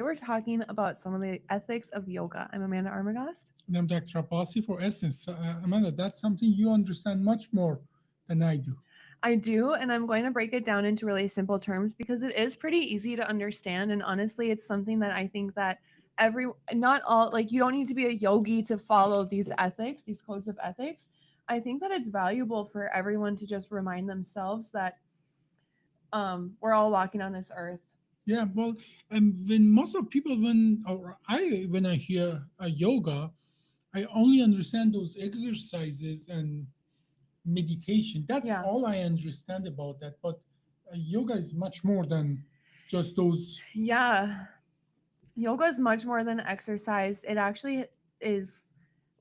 we're talking about some of the ethics of yoga. I'm Amanda Armagast. And I'm Dr. Abbasi for Essence. Amanda, that's something you understand much more than I do. I do, and I'm going to break it down into really simple terms because it is pretty easy to understand. And honestly, it's something that I think that not all, like, you don't need to be a yogi to follow these ethics, these codes of ethics. I think that it's valuable for everyone to just remind themselves that we're all walking on this earth. Yeah, well, when most of people when I hear yoga, I only understand those exercises and meditation. That's Yeah. all I understand about that. But yoga is much more than just those. Yeah. Yoga is much more than exercise. It actually is,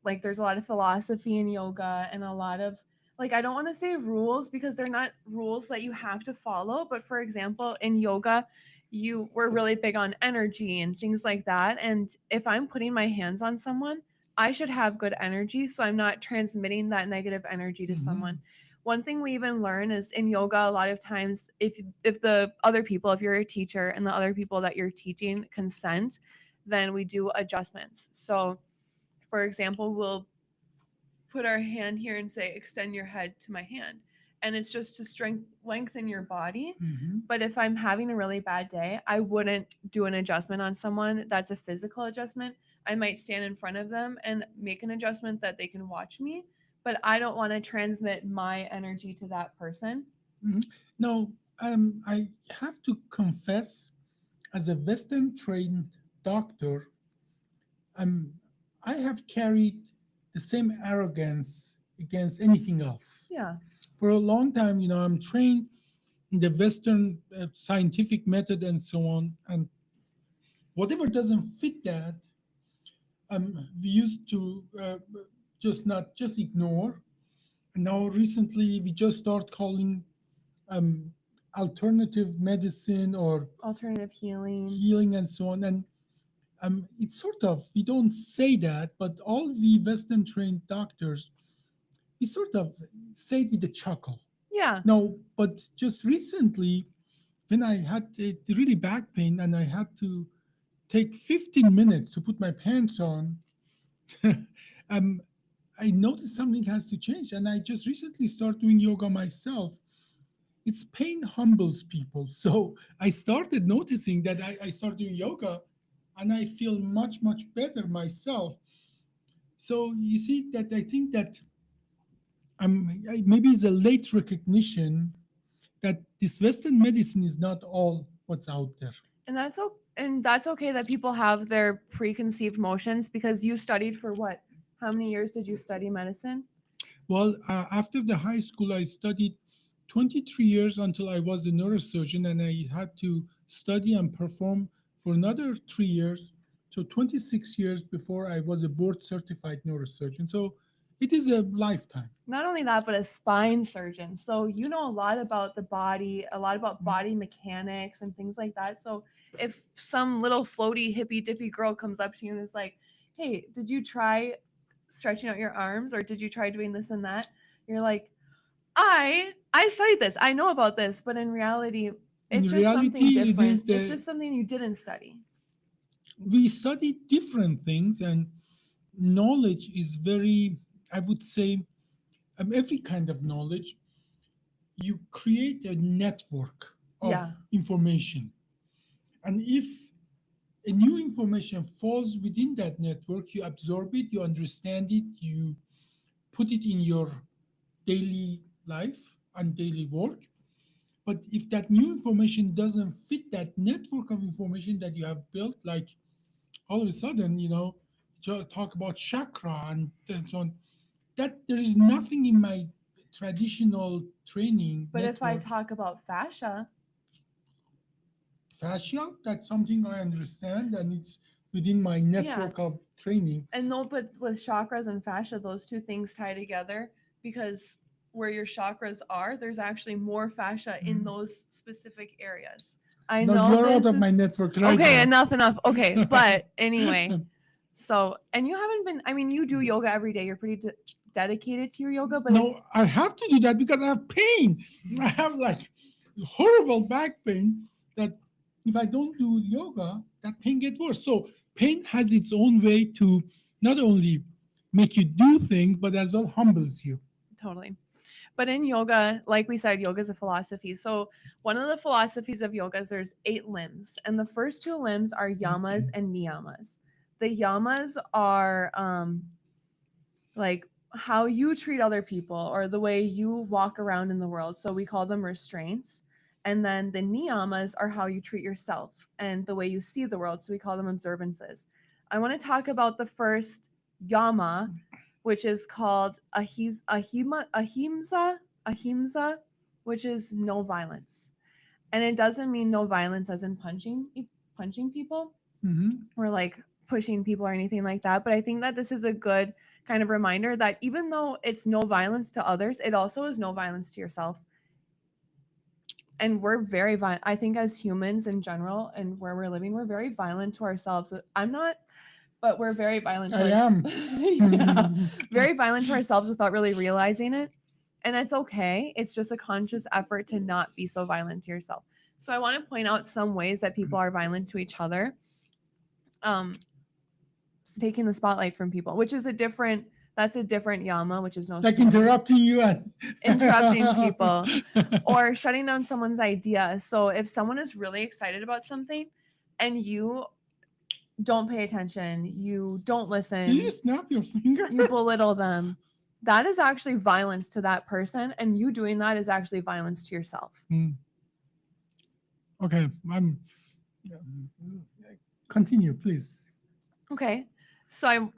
like, there's a lot of philosophy in yoga and a lot of, like, I don't want to say rules because they're not rules that you have to follow, but for example, in yoga, we're really big on energy and things like that. And if I'm putting my hands on someone, I should have good energy so I'm not transmitting that negative energy to someone. Mhm. One thing we even learn is in yoga, a lot of times, if the other people, if you're a teacher and the other people that you're teaching consent, then we do adjustments. So for example, we'll put our hand here and say, extend your head to my hand. And it's just to lengthen your body. Mhm. But if I'm having a really bad day, I wouldn't do an adjustment on someone that's a physical adjustment. I might stand in front of them and make an adjustment that they can watch me, but I don't want to transmit my energy to that person. Mhm. Now, I have to confess, as a Western trained doctor, I'm I have carried the same arrogance against anything else. Yeah. For a long time, I'm trained in the Western scientific method and so on, and whatever doesn't fit that, we used to just ignore. And now recently, we just start calling um, alternative medicine or Alternative healing. healing and so on. And it's sort of, we don't say that, but all we Western trained doctors, we sort of say it with a chuckle. Yeah. No, but just recently, when I had really back pain and I had to take 15 minutes to put my pants on, um, I noticed something has to change. And I just recently started doing yoga myself. It's pain humbles people. So I started noticing that I started doing yoga and I feel much, much better myself. So you see that I think that maybe it's a late recognition that this Western medicine is not all what's out there. And that's okay that people have their preconceived notions because you studied for what? How many years did you study medicine? Well, after the high school, I studied 23 years until I was a neurosurgeon, and I had to study and perform for another 3 years. So 26 years before I was a board certified neurosurgeon. So it is a lifetime. Not only that, but a spine surgeon. So you know a lot about the body, a lot about body mechanics and things like that. So if some little floaty hippy dippy girl comes up to you and is like, "Hey, did you try stretching out your arms or did you try doing this and that?" You're like, I studied this. I know about this, but in reality, In it's just something reality, it is different. It's the just something you didn't study. we study different things, and knowledge is very, I would say, every kind of knowledge. You create a network of Yeah. information, and if a new information falls within that network, you absorb it, you understand it, you put it in your daily life and daily work. But if that new information doesn't fit that network of information that you have built, like all of a sudden, talk about chakra and so on, that there is nothing in my traditional training But if I network. talk about fascia, Fascia, that's something I understand, and it's within my yeah. network of training. And no, but with chakras and fascia, those two things tie together because where your chakras are, there's actually more fascia in Mhm. those specific areas. I No, know you're out this of my is network right okay, now. enough. Okay, but anyway, so and you haven't been, I mean, you do yoga every day. You're pretty dedicated to your yoga, but No, it's I have to do that because I have pain. I have like horrible back pain that, If I don't do yoga, that pain get worse. So pain has its own way to not only make you do things, but as well humbles you. Totally. But in yoga, like we said, yoga is a philosophy. So one of the philosophies of yoga is there's 8 limbs, and the first 2 limbs are yamas and niyamas. The yamas are like how you treat other people or the way you walk around in the world. So we call them restraints. And then the niyamas are how you treat yourself and the way you see the world. So we call them observances. I want to talk about the first yama, which is called ahimsa, which is no violence. And it doesn't mean no violence as in punching people Mhm. or like pushing people or anything like that. But I think that this is a good kind of reminder that even though it's no violence to others, it also is no violence to yourself. And we're very violent. I think as humans in general and where we're living, we're very violent to ourselves. I'm not, but we're very violent to I am. yeah, very violent to ourselves without really realizing it. And it's okay. It's just a conscious effort to not be so violent to yourself. So I want to point out some ways that people are violent to each other. Taking the spotlight from people, which is a different yama, which is no Like stealing. interrupting you and Interrupting people or shutting down someone's idea. So if someone is really excited about something and you don't pay attention, you don't do listen, you snap your finger? you belittle them, that is actually violence to that person, and you doing that is actually violence to yourself. Okay, continue, please. Okay, so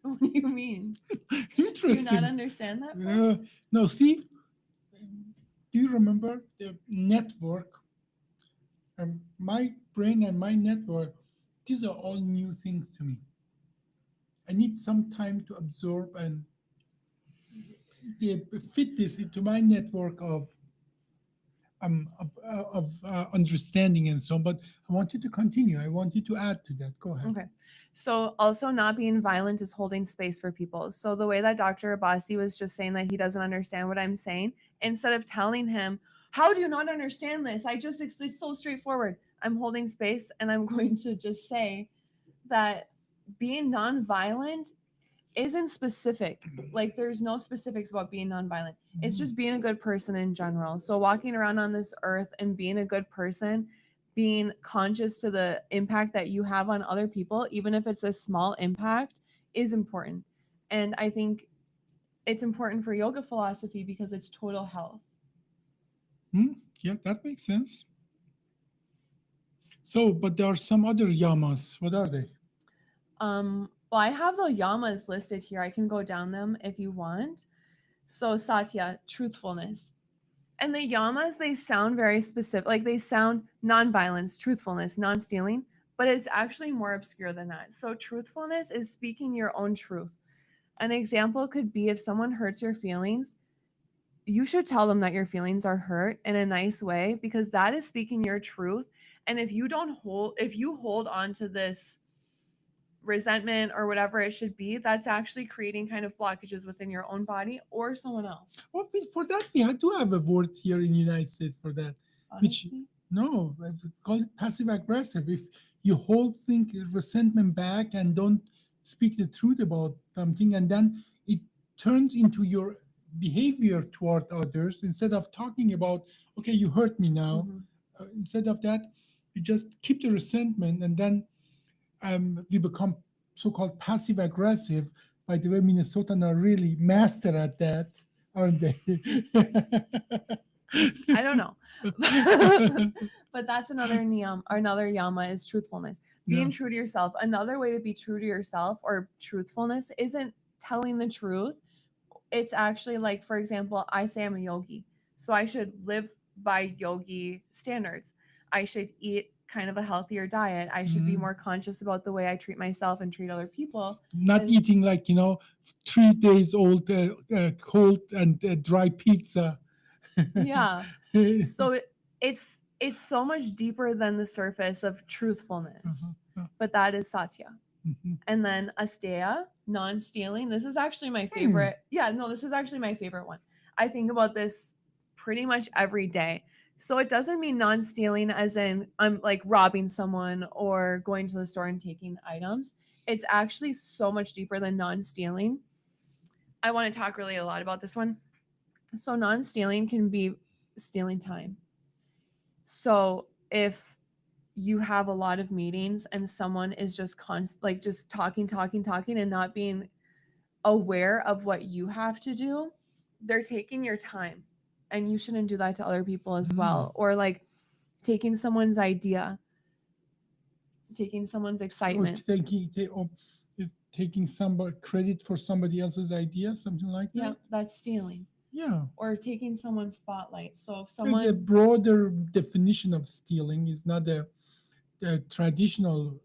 what do you mean? Interesting. Do you not understand that part? No, see, do you remember the network? My brain and my network, these are all new things to me. I need some time to absorb and fit this into my network of understanding and so on. But I want you to continue. I want you to add to that. Go ahead. Okay. So also not being violent is holding space for people. So the way that Dr. Abbasi was just saying that he doesn't understand what I'm saying, instead of telling him, how do you not understand this? It's so straightforward. I'm holding space and I'm going to just say that being nonviolent isn't specific. Like there's no specifics about being nonviolent. It's just being a good person in general. So walking around on this earth and being a good person, being conscious to the impact that you have on other people, even if it's a small impact, is important. And I think it's important for yoga philosophy because it's total health. Yeah, that makes sense. So, but there are some other yamas. What are they? Well, I have the yamas listed here. I can go down them if you want. So satya, truthfulness. And the yamas, they sound very specific. Like they sound nonviolence, truthfulness, non-stealing, but it's actually more obscure than that. So truthfulness is speaking your own truth. An example could be if someone hurts your feelings, you should tell them that your feelings are hurt in a nice way, because that is speaking your truth. And if you hold on to this resentment or whatever it should be, that's actually creating kind of blockages within your own body or someone else. Well, for that, we do have a word here in the United States for that. Which, Honesty? no, I call it passive aggressive. If you hold resentment back and don't speak the truth about something, and then it turns into your behavior toward others, instead of talking about, okay, you hurt me now, Mhm. instead of that, you just keep the resentment, and then we become so-called passive aggressive. By the way, Minnesotans are really master at that, aren't they? I don't know. But that's another niyam, or another yama is truthfulness. Being Yeah. true to yourself. Another way to be true to yourself or truthfulness isn't telling the truth. It's actually like, for example, I say I'm a yogi. So I should live by yogi standards. I should eat kind of a healthier diet. I should be Mhm. more conscious about the way I treat myself and treat other people. Not And- eating like 3 days old cold and dry pizza. Yeah. So it's so much deeper than the surface of truthfulness. But that is satya. Mhm. And then asteya, non-stealing. This is actually my Hmm. favorite. Yeah, no, this is actually my favorite one. I think about this pretty much every day. So it doesn't mean non-stealing as in I'm like robbing someone or going to the store and taking items. It's actually so much deeper than non-stealing. I want to talk really a lot about this one. So non-stealing can be stealing time. So if you have a lot of meetings and someone is just like just talking and not being aware of what you have to do, they're taking your time. And you shouldn't do that to other people as well. Or like taking someone's idea, taking someone's Or excitement. taking somebody credit for somebody else's idea, something like Yeah, that. that's stealing. Yeah, Or taking someone's spotlight. So if there's a someone, broader definition of stealing. Is not a traditional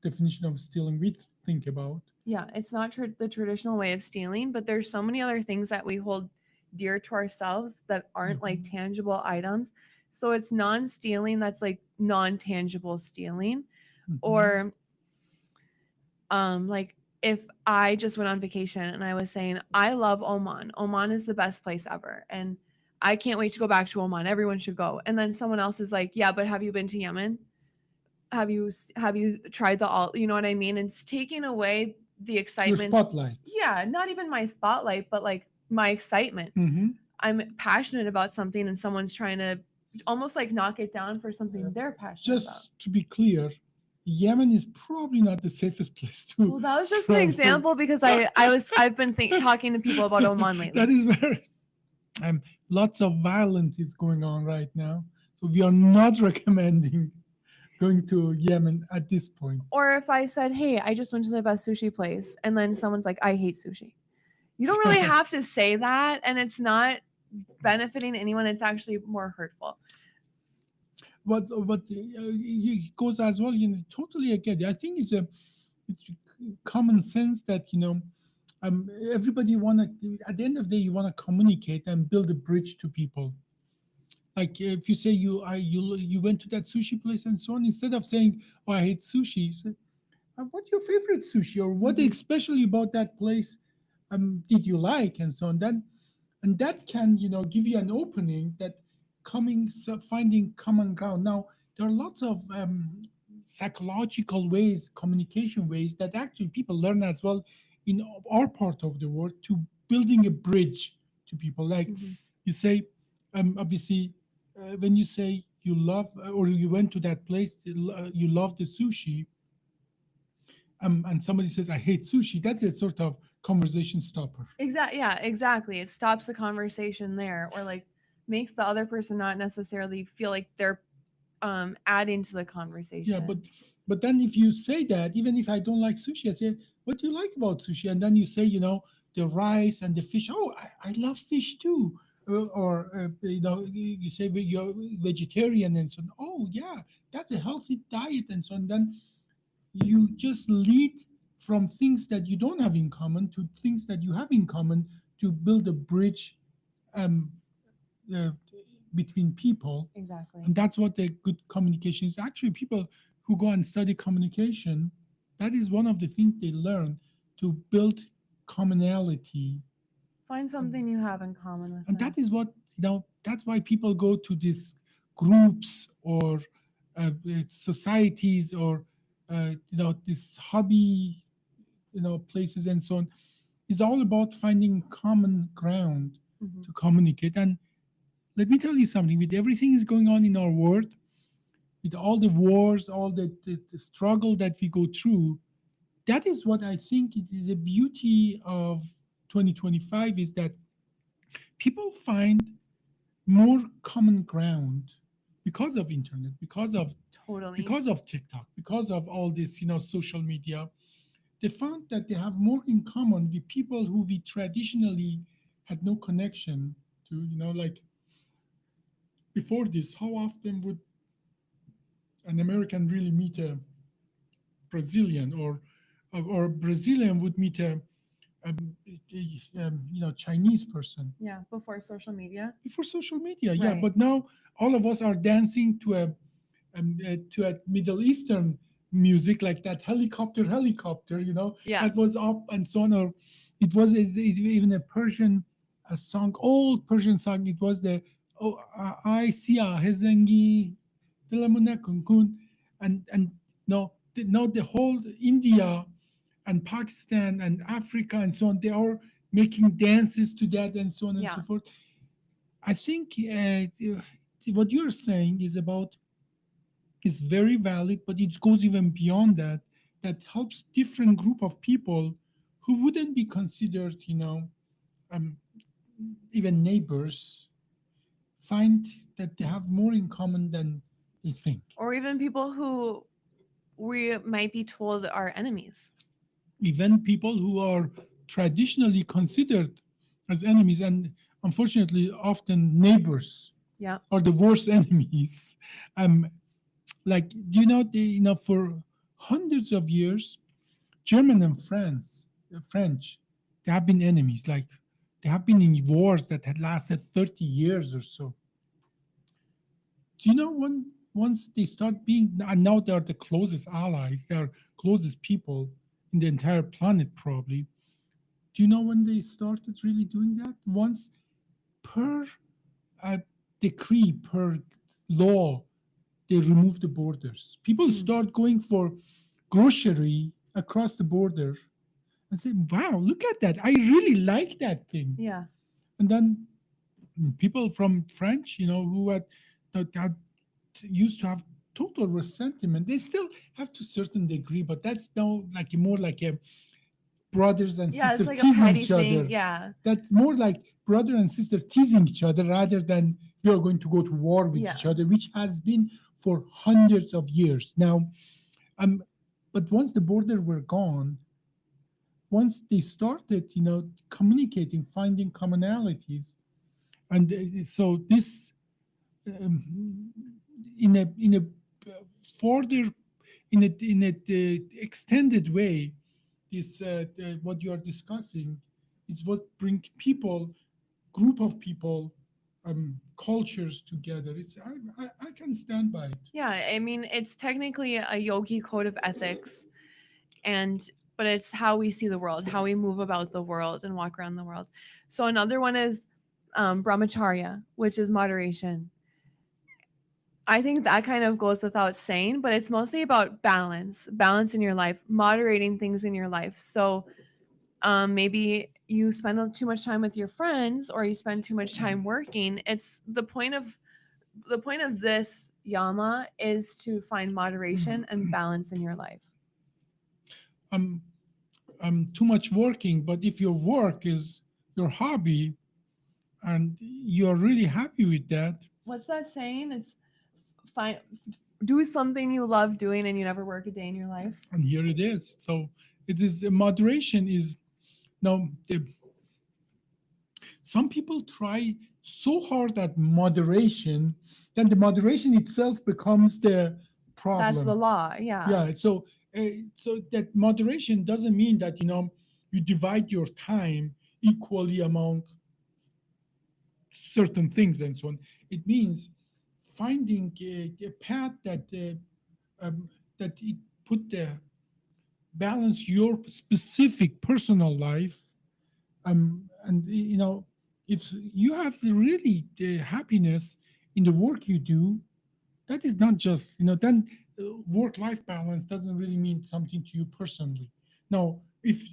definition of stealing we think about. yeah, it's not the traditional way of stealing, but there's so many other things that we hold dear to ourselves that aren't like Mhm. tangible items. So it's non-stealing that's like non-tangible stealing. Mhm. Or like if I just went on vacation and I was saying I love Oman. Oman is the best place ever and I can't wait to go back to Oman. Everyone should go. And then someone else is like, "Yeah, but have you been to Yemen? Have you tried the all, you know what I mean?" And it's taking away the Your excitement. spotlight. Yeah, not even my spotlight, but like my excitement. Hmm. I'm passionate about something and someone's trying to almost like knock it down for something they're passionate about. Just to be clear, Yemen is probably not the safest place to Well, that was just an travel. example because I've been talking to people about Oman That lately. is very lots of violence is going on right now. So we are not recommending going to Yemen at this point. Or if I said, "Hey, I just went to the best sushi place," and then someone's like, "I hate sushi." You don't really have to say that, and it's not benefiting anyone. It's actually more hurtful. But it goes as well. Totally again. I think it's common sense that everybody wanna at the end of the day you wanna communicate and build a bridge to people. Like if you say you went to that sushi place and so on, instead of saying, "Oh, I hate sushi," you say, "What's your favorite sushi?" or "What Mhm. especially about that place did you like?" and so on. Then and that can give you an opening that finding common ground. Now there are lots of psychological ways, communication ways that actually people learn as well in our part of the world to building a bridge to people. Like Mhm. you say, obviously, when you say you love or you went to that place, you love the sushi, and somebody says I hate sushi, that's a sort of conversation stopper. Exactly. Yeah, exactly. It stops the conversation there, or like makes the other person not necessarily feel like they're adding to the Yeah, conversation. but then if you say that, even if I don't like sushi, I say, "What do you like about sushi?" And then you say, the rice and the fish. Oh, I love fish too. Or you say you're vegetarian and so on. Oh yeah, that's a healthy diet and so on. Then you just lead from things that you don't have in common to things that you have in common to build a bridge um, uh, between people. Exactly. And that's what the good communication is. Actually, people who go and study communication, that is one of the things they learn to build commonality. Find something you have in common with And them. that is what, that's why people go to these groups or societies or, this hobby, places and so on. It's all about finding common ground Hmm. to communicate. And let me tell you something, with everything is going on in our world, with all the wars, all the struggle that we go through, that is what I think it is the beauty of 2025 is that people find more common ground because of internet, Totally. because of TikTok, because of all this, social media. They found that they have more in common with people who we traditionally had no connection to, like before this, how often would an American really meet a Brazilian, or Brazilian would meet a Chinese person Yeah, before social media. before social media. Yeah, Right. but now all of us are dancing to a Middle Eastern music, like that helicopter, Yeah. that was up and so on. Or it was even a Persian, a song, old Persian song. It was the oh, I see a Hezengi, Telamuna Kunkun, and no, now the whole India and Pakistan and Africa and so on, they are making dances to that and so on and so Yeah. forth. I think what you're saying is very valid, but it goes even beyond that. That helps different group of people who wouldn't be considered, um, even neighbors, find that they have more in common than they think. Or even people who we might be told are enemies. Even people who are traditionally considered as enemies, and unfortunately often neighbors, Yeah. are the worst enemies. Um, like for hundreds of years, German and French, they have been enemies. Like they have been in wars that had lasted 30 years or so. Do you know when once they start being, and now they are the closest allies, they are closest people in the entire planet probably. Do you know when they started really doing that? Once per uh, decree, per law, they remove the borders. People Mm. start going for grocery across the border and say, "Wow, look at that! I really like that thing." Yeah. And then people from French, who that used to have total resentment, they still have to a certain degree, but that's now like more like a brothers and Yeah, it's sister like a teasing petty each thing. other. Yeah. That's more like brother and sister teasing each other rather than we are going to go to war with Yeah. each other, which has been for hundreds of years now. Um, but once the border were gone, once they started, communicating, finding commonalities, and so this, um, in a further, in a extended way, this what you are discussing is what bring people, group of people, cultures together. I can stand by it. Yeah. I mean, it's technically a yogi code of ethics, and but it's how we see the world, how we move about the world and walk around the world. So another one is brahmacharya, which is moderation. I think that kind of goes without saying, but it's mostly about balance in your life, moderating things in your life. So maybe you spend too much time with your friends or you spend too much time working. It's the point of this yama is to find moderation and balance in your life. I'm I'm too much working, but if your work is your hobby and you're really happy with that, What's that saying? It's find do something you love doing and you never work a day in your life. and here it is. So it is moderation is now. Some people try so hard at moderation, then the moderation itself becomes the That's the problem. law. Yeah. Yeah. So that moderation doesn't mean that you divide your time equally among certain things and so on. It means finding a path that it put the balance your specific personal life, and if you have really the happiness in the work you do, that is not just then work life balance doesn't really mean something to you personally. Now if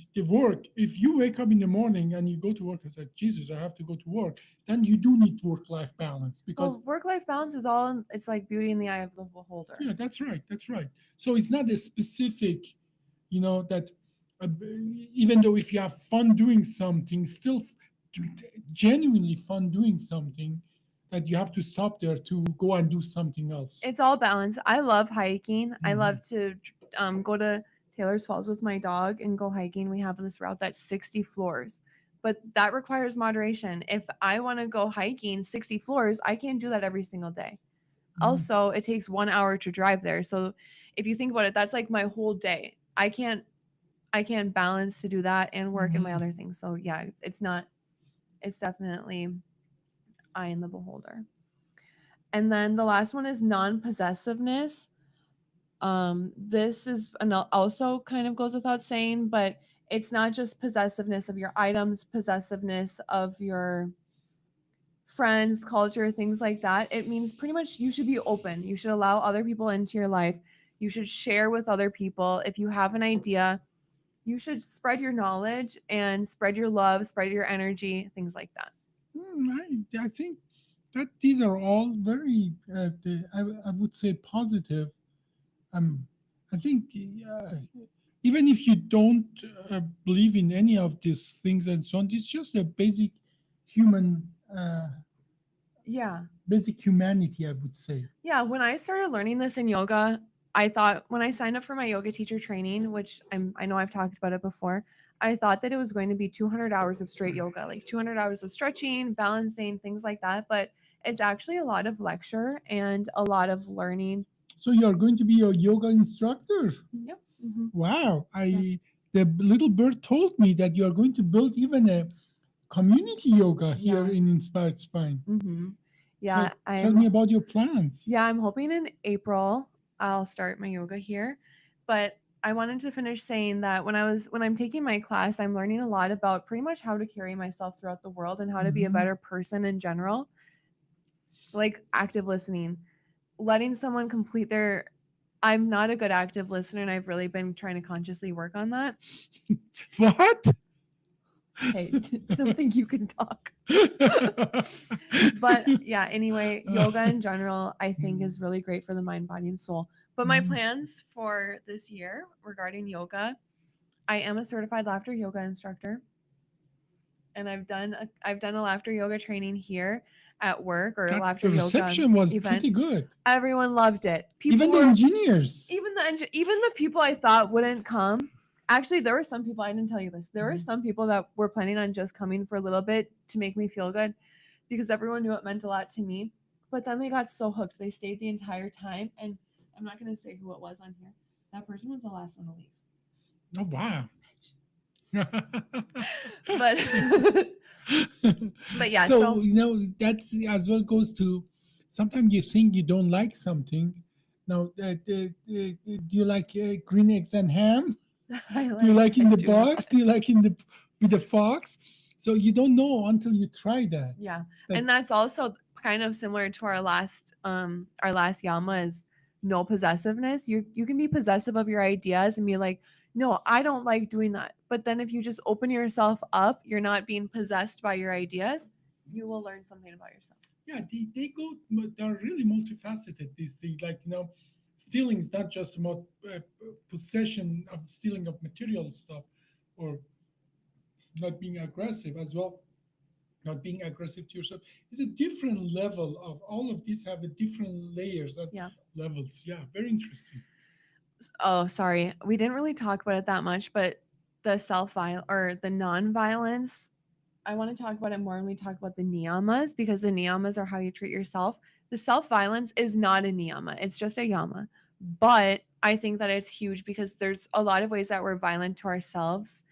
you wake up in the morning and you go to work and say, Jesus, I have to go to work, then you do need work life balance, because Well, work life balance is it's like beauty in the eye of the beholder. yeah, that's right. So it's not a specific, that uh, even though if you have fun doing something, still genuinely fun doing something, that you have to stop there to go and do something else. It's all balance. I love hiking. I Mhm. love to go to Taylor's Falls with my dog and go hiking. We have this route that's 60 floors, but that requires moderation. If I want to go hiking 60 floors, I can't do that every single day. Mhm. Also, it takes 1 hour to drive there. So if you think about it, that's like my whole day. I can't balance to do that and work and my Mhm. other things. So yeah, it's not. It's definitely eye in the beholder. And then the last one is non-possessiveness. This is also kind of goes without saying, but it's not just possessiveness of your items, possessiveness of your friends, culture, things like that. It means pretty much you should be open. You should allow other people into your life. You should share with other people. If you have an idea, you should spread your knowledge and spread your love, spread your energy, things like that. I think that these are all very, I would say, positive. Um, I think even if you don't believe in any of these things and so on, it's just a human, uh, Yeah. basic humanity, I would say. Yeah, when I started learning this in yoga, I thought when I signed up for my yoga teacher training, which I know I've talked about it before, I thought that it was going to be 200 hours of straight yoga, like 200 hours of stretching, balancing, things like that, but it's actually a lot of lecture and a lot of learning. So you are going to be a yoga instructor. Yep. Hmm. Wow! Yeah. The little bird told me that you are going to build even a community yoga here Yeah. in Inspired Spine. Hmm. So Yeah, tell me about your plans. I'm hoping in April I'll start my yoga here, but I wanted to finish saying that when I'm taking my class, I'm learning a lot about pretty much how to carry myself throughout the world and how to be a Mhm. better person in general. Like active listening, letting someone complete their I'm not a good active listener and I've really been trying to consciously work on that. What? Hey, I don't think you can talk. But yeah, anyway, yoga in general, I think is really great for the mind, body, and soul. But my Mm. plans for this year regarding yoga, I am a certified laughter yoga instructor, and I've done a laughter yoga training here at work or a laughter The yoga reception was event. pretty good. Everyone loved it. Even the engineers. Even the people I thought wouldn't come. Actually, there were some people I didn't tell you this. There were Mhm. some people that were planning on just coming for a little bit to make me feel good because everyone knew it meant a lot to me. But then they got so hooked. They stayed the entire time. And I'm not going to say who it was on here. That person was the last one to leave. Oh wow. But but yeah, So you know that's as well goes to sometimes you think you don't like something. Now, do you like green eggs and ham? Do you like in the box? Do you like in the with the fox? So you don't know until you try that. Yeah. That- And that's also kind of similar to our last yama is no possessiveness. You can be possessive of your ideas and be like, "No, I don't like doing that." But then if you just open yourself up, you're not being possessed by your ideas, you will learn something about yourself. Yeah, they're really multifaceted, these things. Like, stealing is not just about possession of stealing of material stuff or not being aggressive as well. Not being aggressive to yourself is a different level of all of these have a different layers and Yeah. levels. Yeah, very interesting. Oh, sorry. We didn't really talk about it that much, but the self-violence or the non-violence, I want to talk about it more when we talk about the niyamas because the niyamas are how you treat yourself. The self-violence is not a niyama, it's just a yama. But I think that it's huge because there's a lot of ways that we're violent to ourselves.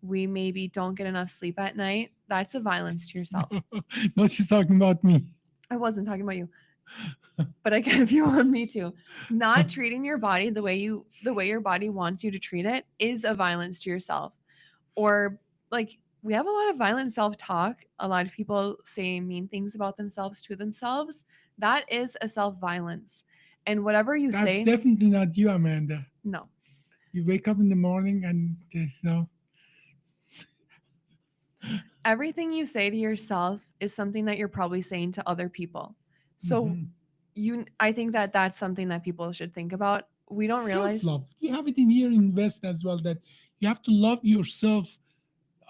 We maybe don't get enough sleep at night. That's a violence to yourself. No, she's talking about me. I wasn't talking about you. But I can if you want me to. Not treating your body the way your body wants you to treat it is a violence to yourself. Or like we have a lot of violent self-talk. A lot of people say mean things about themselves to themselves. That is a self-violence. And whatever you That's say, definitely not you, Amanda. no. You wake up in the morning and there's no. Everything you say to yourself is something that you're probably saying to other people. So Mhm. I think that that's something that people should think about. We don't realize Self-love. You have it in here in West as well that you have to love yourself,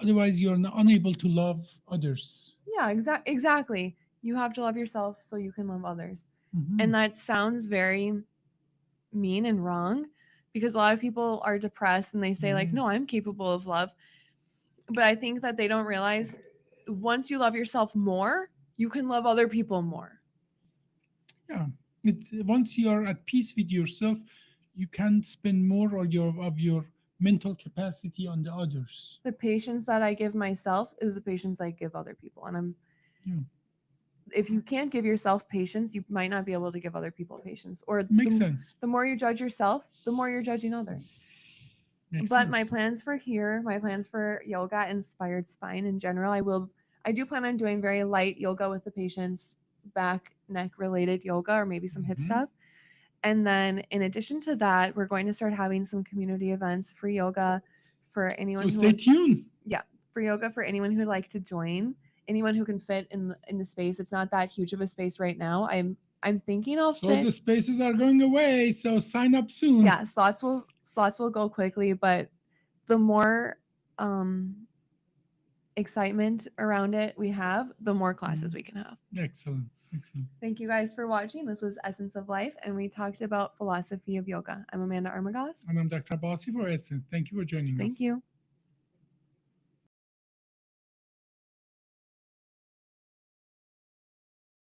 otherwise you're unable to love others. Yeah, exactly. You have to love yourself so you can love others. Mhm. And that sounds very mean and wrong because a lot of people are depressed and they say like, Mhm. "No, I'm capable of love." But I think that they don't realize once you love yourself more, you can love other people more. Yeah, once you are at peace with yourself, you can spend more of your mental capacity on the others. The patience that I give myself is the patience I give other people. And Yeah, if you can't give yourself patience, you might not be able to give other people patience. Or makes sense. the more you judge yourself, the more you're judging others. Makes But my sense. plans for yoga, inspired spine in general, I do plan on doing very light yoga with the patients, back, neck related yoga, or maybe some hip Mhm. stuff. And then in addition to that, we're going to start having some community events for yoga for anyone So who stay tuned. for yoga for anyone who'd like to join, anyone who can fit in the space. It's not that huge of a space right now. I'm thinking I'll So fit. the spaces are going away. So sign up soon. Yeah, slots will go quickly, but the more excitement around it we have, the more classes we can have. Excellent. Excellent. Thank you guys for watching. This was Essence of Life, and we talked about philosophy of yoga. I'm Amanda Armagast. And I'm Dr. Abbasi for Essence. Thank you for joining us. Thank you.